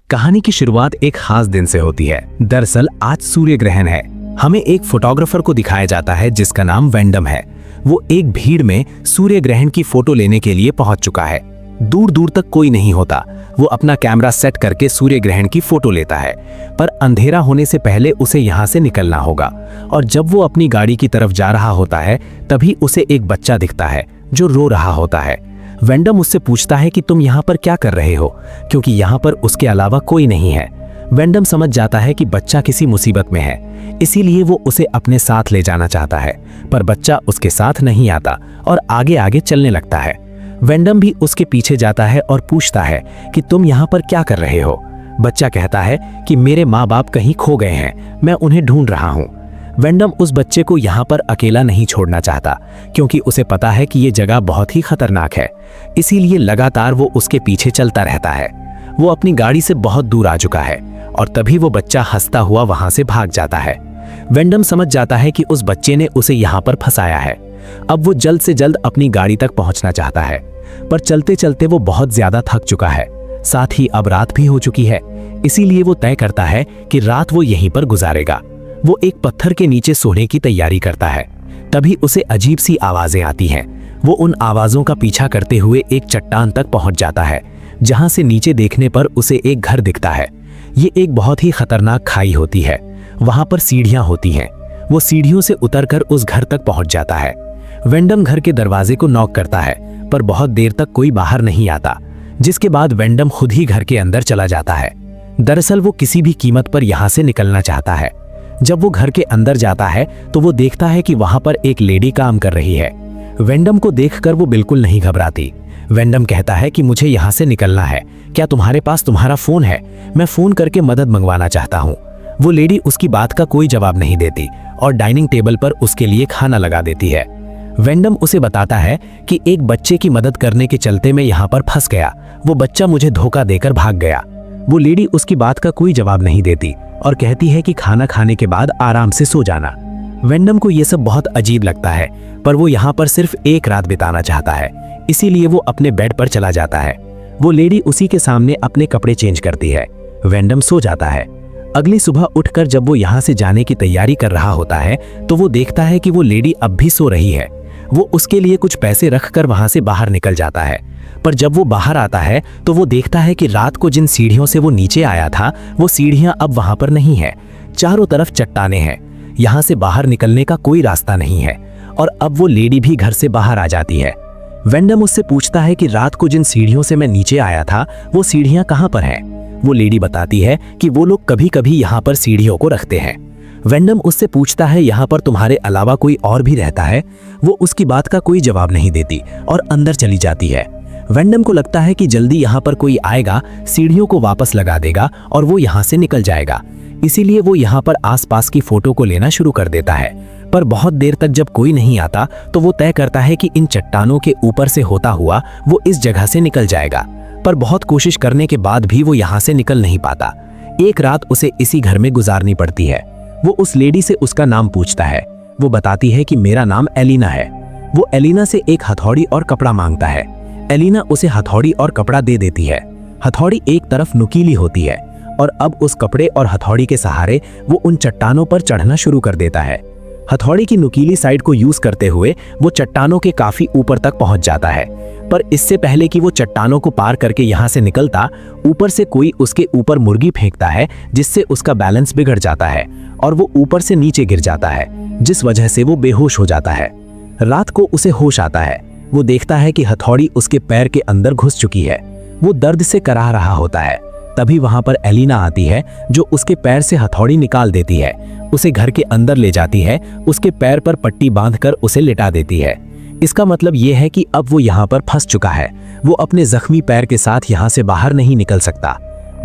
कहानी की शुरुआत एक खास दिन से होती है। दरअसल आज सूर्य ग्रहण है। हमें एक फोटोग्राफर को दिखाया जाता है जिसका नाम वेंडम है। वो एक भीड़ में सूर्य ग्रहण की फोटो लेने के लिए पहुंच चुका है। दूर दूर तक कोई नहीं होता। वो अपना कैमरा सेट करके सूर्य ग्रहण की फोटो लेता है, पर अंधेरा होने से पहले उसे यहाँ से निकलना होगा। और जब वो अपनी गाड़ी की तरफ जा रहा होता है, तभी उसे एक बच्चा दिखता है जो रो रहा होता है। वेंडम उससे पूछता है कि तुम यहाँ पर क्या कर रहे हो, क्योंकि यहाँ पर उसके अलावा कोई नहीं है। वेंडम समझ जाता है कि बच्चा किसी मुसीबत में है, इसीलिए वो उसे अपने साथ ले जाना चाहता है, पर बच्चा उसके साथ नहीं आता और आगे आगे चलने लगता है। वेंडम भी उसके पीछे जाता है और पूछता है कि तुम यहाँ पर क्या कर रहे हो। बच्चा कहता है कि मेरे माँ बाप कहीं खो गए हैं, मैं उन्हें ढूंढ रहा हूँ। वेंडम उस बच्चे को यहाँ पर अकेला नहीं छोड़ना चाहता, क्योंकि उसे पता है कि ये जगह बहुत ही खतरनाक है। इसीलिए लगातार वो उसके पीछे चलता रहता है। वो अपनी गाड़ी से बहुत दूर आ चुका है और तभी वो बच्चा हंसता हुआ वहां से भाग जाता है। वेंडम समझ जाता है कि उस बच्चे ने उसे यहाँ पर फंसाया है। अब वो जल्द से जल्द अपनी गाड़ी तक पहुंचना चाहता है, पर चलते चलते वो बहुत ज्यादा थक चुका है। साथ ही अब रात भी हो चुकी है, इसीलिए वो तय करता है कि रात वो यहीं पर गुजारेगा। वो एक पत्थर के नीचे सोने की तैयारी करता है। तभी उसे अजीब सी आवाजें आती हैं। वो उन आवाजों का पीछा करते हुए एक चट्टान तक पहुंच जाता है, जहां से नीचे देखने पर उसे एक घर दिखता है। ये एक बहुत ही खतरनाक खाई होती है। वहां पर सीढ़ियां होती हैं। वो सीढ़ियों से उतरकर उस घर तक पहुंच जाता है। वेंडम घर के दरवाजे को नॉक करता है, पर बहुत देर तक कोई बाहर नहीं आता, जिसके बाद वेंडम खुद ही घर के अंदर चला जाता है। दरअसल वो किसी भी कीमत पर यहाँ से निकलना चाहता है। जब वो घर के अंदर जाता है तो वो देखता है कि वहां पर एक लेडी काम कर रही है। वेंडम को देखकर वो बिल्कुल नहीं घबराती। वेंडम कहता है कि मुझे यहाँ से निकलना है, क्या तुम्हारे पास तुम्हारा फोन है? मैं फोन करके मदद मंगवाना चाहता हूँ। वो लेडी उसकी बात का कोई जवाब नहीं देती और डाइनिंग टेबल पर उसके लिए खाना लगा देती है। वेंडम उसे बताता है कि एक बच्चे की मदद करने के चलते मैं यहाँ पर फंस गया। वो बच्चा मुझे धोखा देकर भाग गया। वो लेडी उसकी बात का कोई जवाब नहीं देती और कहती है कि खाना खाने के बाद आराम से सो जाना। वेंडम को यह सब बहुत अजीब लगता है, पर वो यहाँ पर सिर्फ एक रात बिताना चाहता है, इसीलिए वो अपने बेड पर चला जाता है। वो लेडी उसी के सामने अपने कपड़े चेंज करती है। वेंडम सो जाता है। अगली सुबह उठकर जब वो यहाँ से जाने की तैयारी कर रहा होता है, तो वो देखता है कि वो लेडी अब भी सो रही है। वो उसके लिए कुछ पैसे रखकर वहां से बाहर निकल जाता है, पर जब वो बाहर आता है तो वो देखता है कि रात को जिन सीढ़ियों से वो नीचे आया था, वो सीढ़ियां अब वहां पर नहीं है। चारों तरफ चट्टानें हैं। यहां से बाहर निकलने का कोई रास्ता नहीं है और अब वो लेडी भी घर से बाहर आ जाती है। वेंडम उससे पूछता है कि रात को जिन सीढ़ियों से मैं नीचे आया था, वो सीढ़ियां कहां पर हैं? वो लेडी बताती है कि वो लोग कभी कभी यहाँ पर सीढ़ियों को रखते हैं। वेंडम उससे पूछता है यहाँ पर तुम्हारे अलावा कोई और भी रहता है? वो उसकी बात का कोई जवाब नहीं देती और अंदर चली जाती है। वेंडम को लगता है कि जल्दी यहाँ पर कोई आएगा, सीढ़ियों को वापस लगा देगा और वो यहाँ से निकल जाएगा। इसीलिए वो यहाँ पर आसपास की फोटो को लेना शुरू कर देता है। पर बहुत देर तक जब कोई नहीं आता तो वो तय करता है कि इन चट्टानों के ऊपर से होता हुआ वो इस जगह से निकल जाएगा। पर बहुत कोशिश करने के बाद भी वो यहाँ से निकल नहीं पाता। एक रात उसे इसी घर में गुजारनी पड़ती है। वो उस लेडी से उसका नाम पूछता है। वो बताती है कि मेरा नाम एलिना है। वो एलिना से एक हथौड़ी और कपड़ा मांगता है। एलिना उसे हथौड़ी और कपड़ा दे देती है। हथौड़ी एक तरफ नुकीली होती है और अब उस कपड़े और हथौड़ी के सहारे वो उन चट्टानों पर चढ़ना शुरू कर देता है। हथौड़ी की नुकीली साइड को यूज करते हुए वो चट्टानों के काफी ऊपर तक पहुंच जाता है, पर इससे पहले कि वो चट्टानों को पार करके यहाँ से निकलता, ऊपर से कोई उसके ऊपर मुर्गी फेंकता है, जिससे उसका बैलेंस बिगड़ जाता है और वो ऊपर से नीचे गिर जाता है, जिस वजह से वो बेहोश हो जाता है। रात को उसे होश आता है। वो देखता है कि हथौड़ी उसके पैर के अंदर घुस चुकी है। वो दर्द से कराह रहा होता है। तभी वहां पर एलिना आती है, जो उसके पैर से हथौड़ी निकाल देती है, उसे घर के अंदर ले जाती है, उसके पैर पर पट्टी बांधकर उसे लिटा देती है। इसका मतलब यह है कि अब वो यहाँ पर फंस चुका है। वो अपने जख्मी पैर के साथ यहाँ से बाहर नहीं निकल सकता।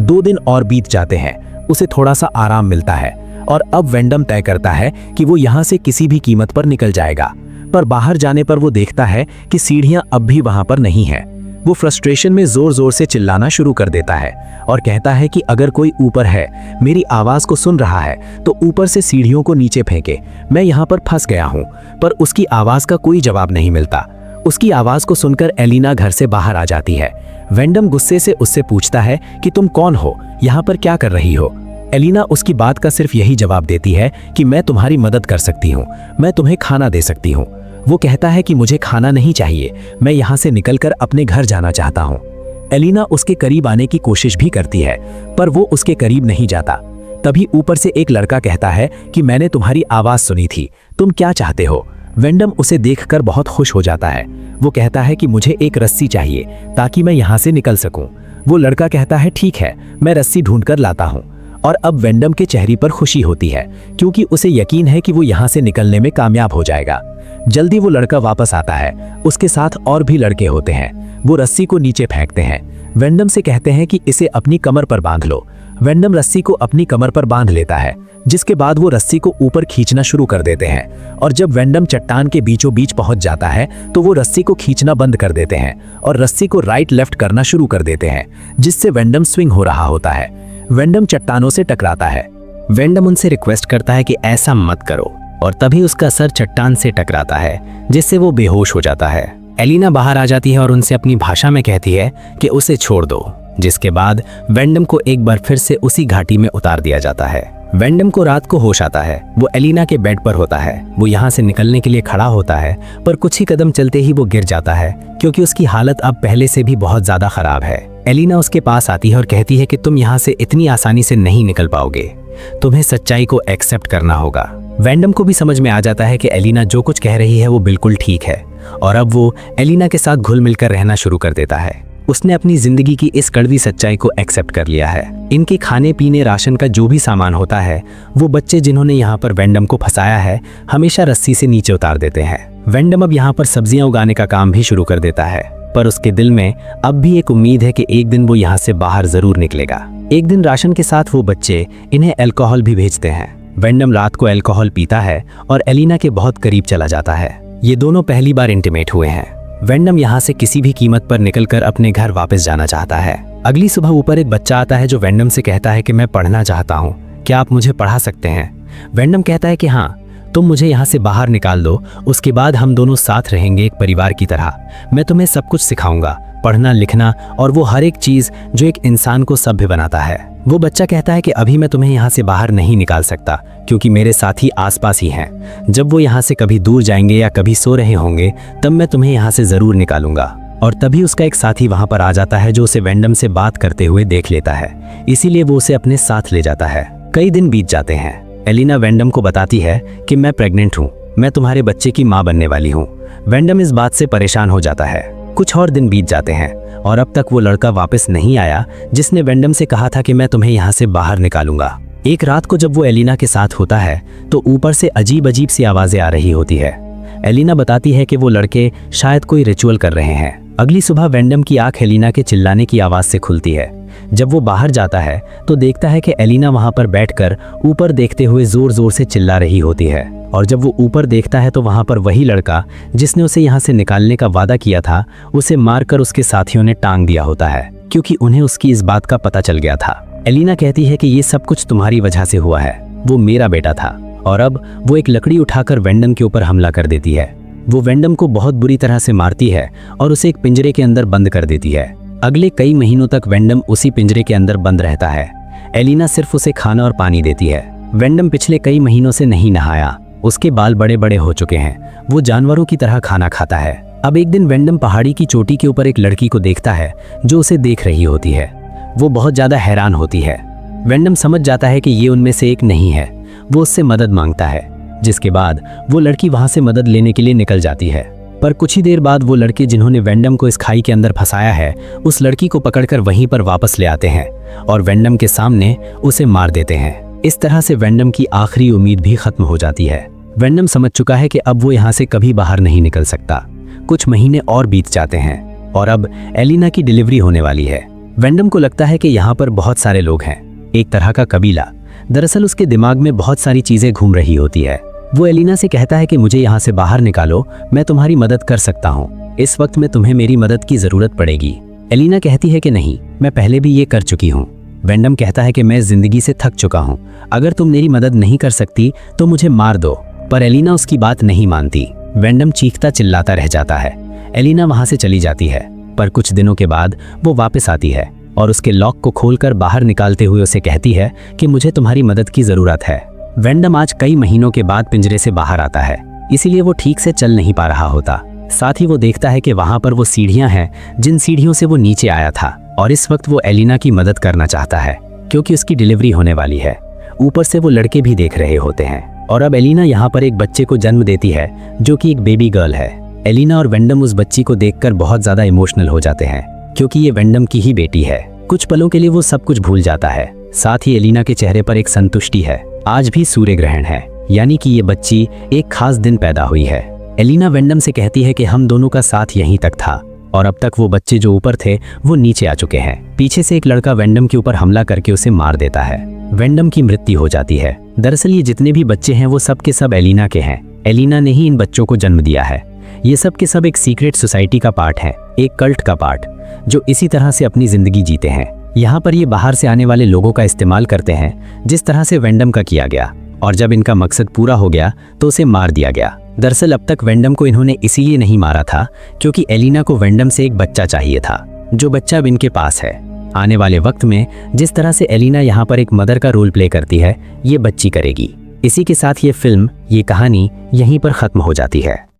2 दिन और बीत जाते हैं। उसे थोड़ा सा आराम मिलता है और अब वेंडम तय करता है कि वो यहाँ से किसी भी कीमत पर निकल जाएगा। पर बाहर जाने पर वो देखता है कि सीढ़ियां अब भी वहां पर नहीं है। वो फ्रस्ट्रेशन में जोर जोर से चिल्लाना शुरू कर देता है और कहता है कि अगर कोई ऊपर है, मेरी आवाज को सुन रहा है, तो ऊपर से सीढ़ियों को नीचे फेंके, मैं यहाँ पर फंस गया हूँ। पर उसकी आवाज का कोई जवाब नहीं मिलता। उसकी आवाज को सुनकर एलिना घर से बाहर आ जाती है। वेंडम गुस्से से उससे पूछता है कि तुम कौन हो, यहाँ पर क्या कर रही हो। एलिना उसकी बात का सिर्फ यही जवाब देती है कि मैं तुम्हारी मदद कर सकती हूँ, मैं तुम्हें खाना दे सकती हूँ। वो कहता है कि मुझे खाना नहीं चाहिए, मैं यहाँ से निकलकर अपने घर जाना चाहता हूँ। एलिना उसके करीब आने की कोशिश भी करती है, पर वो उसके करीब नहीं जाता। तभी ऊपर से एक लड़का कहता है कि मैंने तुम्हारी आवाज सुनी थी, तुम क्या चाहते हो। वेंडम उसे देखकर बहुत खुश हो जाता है। वो कहता है कि मुझे एक रस्सी चाहिए ताकि मैं यहाँ से निकल सकूं। वो लड़का कहता है ठीक है, मैं रस्सी ढूंढकर लाता हूँ। और अब वेंडम के चेहरे पर खुशी होती है क्योंकि उसे यकीन है कि वो यहाँ से निकलने में कामयाब हो जाएगा। जल्दी वो लड़का वापस आता है, उसके साथ और भी लड़के होते हैं। वो रस्सी को नीचे फेंकते हैं। वेंडम से कहते हैं कि इसे अपनी कमर पर बांध लो। वेंडम रस्सी को अपनी कमर पर बांध लेता है, जिसके बाद वो रस्सी को ऊपर खींचना शुरू कर देते हैं। और जब वेंडम चट्टान के बीचों बीच पहुंच जाता है तो वो रस्सी को खींचना बंद कर देते हैं और रस्सी को राइट लेफ्ट करना शुरू कर देते हैं, जिससे वेंडम स्विंग हो रहा होता है। वेंडम चट्टानों से टकराता है। वेंडम उनसे रिक्वेस्ट करता है कि ऐसा मत करो, और तभी उसका सर चट्टान से टकराता है, जिससे वो बेहोश हो जाता है। एलिना बाहर आ जाती है और उनसे अपनी भाषा में कहती है कि उसे छोड़ दो, जिसके बाद वेंडम को एक बार फिर से उसी घाटी में उतार दिया जाता है। वेंडम को रात को होश आता है। वो एलिना के बेड पर होता है। वो यहाँ से निकलने के लिए खड़ा होता है, पर कुछ ही कदम चलते ही वो गिर जाता है क्योंकि उसकी हालत अब पहले से भी बहुत ज्यादा खराब है। एलिना उसके पास आती है और कहती है कि तुम यहाँ से इतनी आसानी से नहीं निकल पाओगे, तुम्हें सच्चाई को एक्सेप्ट करना होगा। वेंडम को भी समझ में आ जाता है कि एलिना जो कुछ कह रही है वो बिल्कुल ठीक है, और अब वो एलिना के साथ घुल मिलकर रहना शुरू कर देता है। उसने अपनी जिंदगी की इस कड़वी सच्चाई को एक्सेप्ट कर लिया है। इनके खाने पीने राशन का जो भी सामान होता है, वो बच्चे जिन्होंने यहाँ पर वेंडम को फंसाया है हमेशा रस्सी से नीचे उतार देते हैं। वेंडम अब यहाँ पर सब्जियां उगाने का काम भी शुरू कर देता है, पर उसके दिल में अब भी एक उम्मीद है कि एक दिन वो यहाँ से बाहर जरूर निकलेगा। एक दिन राशन के साथ वो बच्चे इन्हें अल्कोहल भी भेजते हैं। वेंडम रात को अल्कोहल पीता है और एलिना के बहुत करीब चला जाता है। ये दोनों पहली बार इंटीमेट हुए हैं। वेंडम यहाँ से किसी भी कीमत पर निकलकर अपने घर वापस जाना चाहता है। अगली सुबह ऊपर एक बच्चा आता है जो वेंडम से कहता है कि मैं पढ़ना चाहता हूँ, क्या आप मुझे पढ़ा सकते हैं। वेंडम कहता है कि हाँ, तुम मुझे यहाँ से बाहर निकाल दो, उसके बाद हम दोनों साथ रहेंगे एक परिवार की तरह। मैं तुम्हें सब कुछ सिखाऊंगा, पढ़ना लिखना और वो हर एक चीज जो एक इंसान को सभ्य बनाता है। वो बच्चा कहता है कि अभी मैं तुम्हें यहाँ से बाहर नहीं निकाल सकता क्योंकि मेरे साथी आसपास ही हैं। जब वो यहाँ से कभी दूर जाएंगे या कभी सो रहे होंगे तब मैं तुम्हें यहाँ से जरूर निकालूंगा। और तभी उसका एक साथी वहाँ पर आ जाता है जो उसे वेंडम से बात करते हुए देख लेता है, इसीलिए वो उसे अपने साथ ले जाता है। कई दिन बीत जाते हैं। एलिना वेंडम को बताती है कि मैं प्रेग्नेंट हूँ, मैं तुम्हारे बच्चे की माँ बनने वाली हूँ। वेंडम इस बात से परेशान हो जाता है। कुछ और दिन बीत जाते हैं और अब तक वो लड़का वापस नहीं आया जिसने वेंडम से कहा था कि मैं तुम्हें यहाँ से बाहर निकालूंगा। एक रात को जब वो एलिना के साथ होता है तो ऊपर से अजीब अजीब सी आवाजें आ रही होती है। एलिना बताती है कि वो लड़के शायद कोई रिचुअल कर रहे हैं। अगली सुबह वेंडम की आंख एलिना के चिल्लाने की आवाज से खुलती है। जब वो बाहर जाता है तो देखता है कि एलिना वहां पर बैठकर ऊपर देखते हुए जोर जोर से चिल्ला रही होती है। और जब वो ऊपर देखता है तो वहां पर वही लड़का जिसने उसे यहाँ से निकालने का वादा किया था, उसे मारकर उसके साथियों ने टांग दिया होता है क्योंकि उन्हें उसकी इस बात का पता चल गया था। एलिना कहती है कि ये सब कुछ तुम्हारी वजह से हुआ है, वो मेरा बेटा था। और अब वो एक लकड़ी उठाकर वेंडम के ऊपर हमला कर देती है। वो वेंडम को बहुत बुरी तरह से मारती है और उसे एक पिंजरे के अंदर बंद कर देती है। अगले कई महीनों तक वेंडम उसी पिंजरे के अंदर बंद रहता है। एलिना सिर्फ उसे खाना और पानी देती है। वेंडम पिछले कई महीनों से नहीं नहाया, उसके बाल बड़े बड़े हो चुके हैं, वो जानवरों की तरह खाना खाता है। अब एक दिन वेंडम पहाड़ी की चोटी के ऊपर एक लड़की को देखता है जो उसे देख रही होती है। वो बहुत ज्यादा हैरान होती है। वेंडम समझ जाता है कि ये उनमें से एक नहीं है। वो उससे मदद मांगता है, जिसके बाद वो लड़की वहां से मदद लेने के लिए निकल जाती है। पर कुछ ही देर बाद वो लड़के जिन्होंने वेंडम को इस खाई के अंदर फंसाया है उस लड़की को पकड़कर वहीं पर वापस ले आते हैं और वेंडम के सामने उसे मार देते हैं। इस तरह से वेंडम की आखिरी उम्मीद भी खत्म हो जाती है। वेंडम समझ चुका है कि अब वो यहाँ से कभी बाहर नहीं निकल सकता। कुछ महीने और बीत जाते हैं और अब एलिना की डिलीवरी होने वाली है। वेंडम को लगता है कि यहाँ पर बहुत सारे लोग हैं, एक तरह का कबीला। दरअसल उसके दिमाग में बहुत सारी चीजें घूम रही होती है। वो एलिना से कहता है कि मुझे यहाँ से बाहर निकालो, मैं तुम्हारी मदद कर सकता हूँ, इस वक्त में तुम्हें मेरी मदद की जरूरत पड़ेगी। एलिना कहती है कि नहीं, मैं पहले भी ये कर चुकी हूँ। वेंडम कहता है कि मैं जिंदगी से थक चुका हूँ, अगर तुम मेरी मदद नहीं कर सकती तो मुझे मार दो। पर एलिना उसकी बात नहीं मानती। वेंडम चीखता चिल्लाता रह जाता है। एलिना वहां से चली जाती है, पर कुछ दिनों के बाद वो वापस आती है और उसके लॉक को खोलकर बाहर निकालते हुए उसे कहती है कि मुझे तुम्हारी मदद की जरूरत है। वेंडम आज कई महीनों के बाद पिंजरे से बाहर आता है, इसीलिए वो ठीक से चल नहीं पा रहा होता। साथ ही वो देखता है कि वहां पर वो सीढ़ियां हैं जिन सीढ़ियों से वो नीचे आया था, और इस वक्त वो एलिना की मदद करना चाहता है क्योंकि उसकी डिलीवरी होने वाली है। ऊपर से वो लड़के भी देख रहे होते हैं, और अब एलिना यहाँ पर एक बच्चे को जन्म देती है जो कि एक बेबी गर्ल है। एलिना और वेंडम उस बच्ची को देखकर बहुत ज्यादा इमोशनल हो जाते हैं क्योंकि ये वेंडम की ही बेटी है। कुछ पलों के लिए वो सब कुछ भूल जाता है। साथ ही एलिना के चेहरे पर एक संतुष्टि है। आज भी सूर्य ग्रहण है, यानी कि ये बच्ची एक खास दिन पैदा हुई है। एलिना वेंडम से कहती है कि हम दोनों का साथ यहीं तक था और अब तक वो बच्चे जो ऊपर थे वो नीचे आ चुके हैं। पीछे से एक लड़का वेंडम के ऊपर हमला करके उसे मार देता है। वेंडम की मृत्यु हो जाती है। दरअसल ये जितने भी बच्चे हैं वो सब के सब एलिना के हैं। एलिना ने ही इन बच्चों को जन्म दिया है। ये सब के सब एक सीक्रेट सोसाइटी का पार्ट है, एक कल्ट का पार्ट, जो इसी तरह से अपनी जिंदगी जीते हैं। यहाँ पर ये बाहर से आने वाले लोगों का इस्तेमाल करते हैं जिस तरह से वेंडम का किया गया, और जब इनका मकसद पूरा हो गया तो उसे मार दिया गया। दरअसल अब तक वेंडम को इन्होंने इसीलिए नहीं मारा था क्योंकि एलिना को वेंडम से एक बच्चा चाहिए था, जो बच्चा अब इनके पास है। आने वाले वक्त में जिस तरह से एलिना यहाँ पर एक मदर का रोल प्ले करती है, ये बच्ची करेगी। इसी के साथ ये फिल्म, ये कहानी यहीं पर खत्म हो जाती है।